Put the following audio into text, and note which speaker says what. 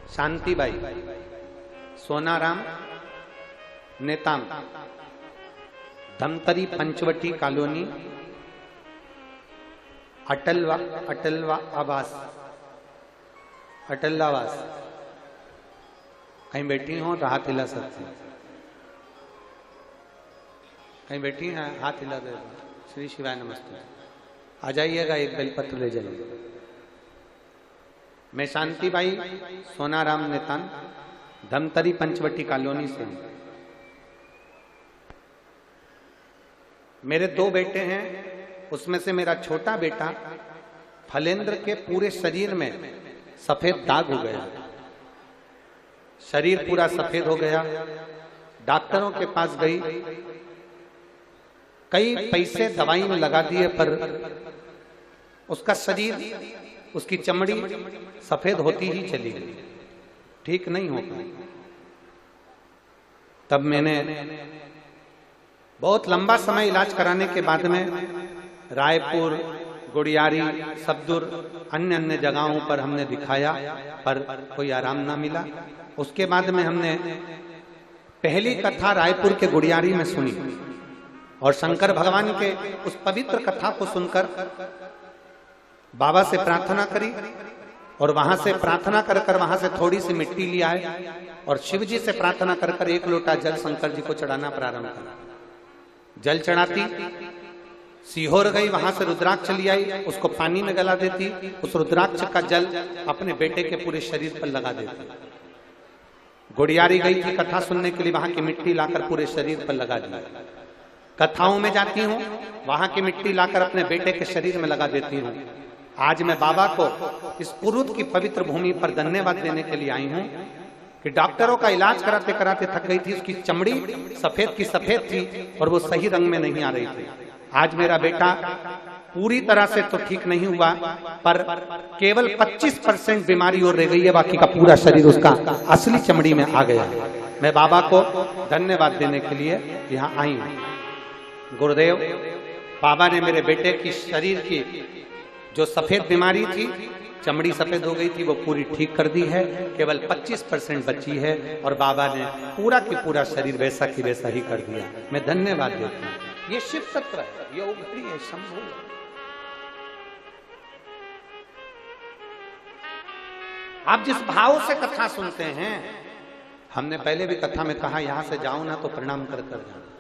Speaker 1: Shantibai, Sonaram Netam, Dhamtari Panchavati colony, अटलवा आवास कहीं बैठी हो तो हाथ हिला सकती, कहीं बैठी हैं हाथ हिला दे। श्री शिवाय नमस्ते। आ जाइएगा, एक बेलपत्र ले जाइए। मैं शांतिबाई, सोनाराम नेतान, धमतरी पंचवटी कॉलोनी से हूं। मेरे 2 बेटे हैं, उसमें से मेरा छोटा बेटा फलेंद्र के पूरे शरीर में सफेद दाग हो गया, शरीर पूरा सफेद हो गया। डॉक्टरों के पास गई, कई पैसे दवाई में लगा दिए, पर उसका शरीर, उसकी चमड़ी सफेद होती ही चली गई, ठीक नहीं हो पाई। तब मैंने बहुत लंबा समय इलाज कराने के बाद में रायपुर, गुड़ियारी, सब्दुर, अन्य जगहों पर हमने दिखाया, पर कोई आराम ना मिला। उसके बाद में हमने पहली कथा रायपुर के गुड़ियारी में सुनी और शंकर भगवान के उस पवित्र कथा को सुनकर बाबा से प्रार्थना करी, और वहां से प्रार्थना कर कर वहां से थोड़ी सी मिट्टी ले आए और शिव जी से प्रार्थना कर कर 1 लोटा जल शंकर जी को चढ़ाना प्रारंभ करा। जल चढ़ाती, सीहोर गई, वहां से रुद्राक्ष ले आई, उसको पानी में गला देती, उस रुद्राक्ष का जल अपने बेटे के पूरे शरीर पर लगा देती। गुड़ियारी गई थी कथा सुनने के लिए, वहां की मिट्टी लाकर पूरे शरीर पर लगा दी। कथाओं में जाती हूँ, वहां की मिट्टी लाकर अपने बेटे के शरीर में लगा देती हूँ। आज मैं बाबा को इस कुरुद की पवित्र भूमि पर धन्यवाद देने के लिए आई हूँ कि डॉक्टरों का इलाज कराते कराते थक गई थी, उसकी चमड़ी सफेद की सफेद थी और वो सही रंग में नहीं आ रही थी। आज मेरा बेटा पूरी तरह से तो ठीक नहीं हुआ, पर केवल 25% बीमारी और रह गई है, बाकी का पूरा शरीर उसका असली चमड़ी में आ गया। मैं बाबा को धन्यवाद देने के लिए यहाँ आई हूँ। गुरुदेव, बाबा ने मेरे बेटे की शरीर की जो सफेद बीमारी थी, चमड़ी सफेद हो गई थी, वो पूरी ठीक कर दी है। केवल 25% बची है और बाबा ने पूरा की पूरा शरीर वैसा की वैसा ही कर दिया। मैं धन्यवाद देता हूँ। ये शिव सत्र है, ये उघड़ी है, शंभु है। आप जिस भाव से कथा सुनते हैं, हमने पहले भी कथा में कहा, यहां से जाओ ना तो प्रणाम कर कर जाओ।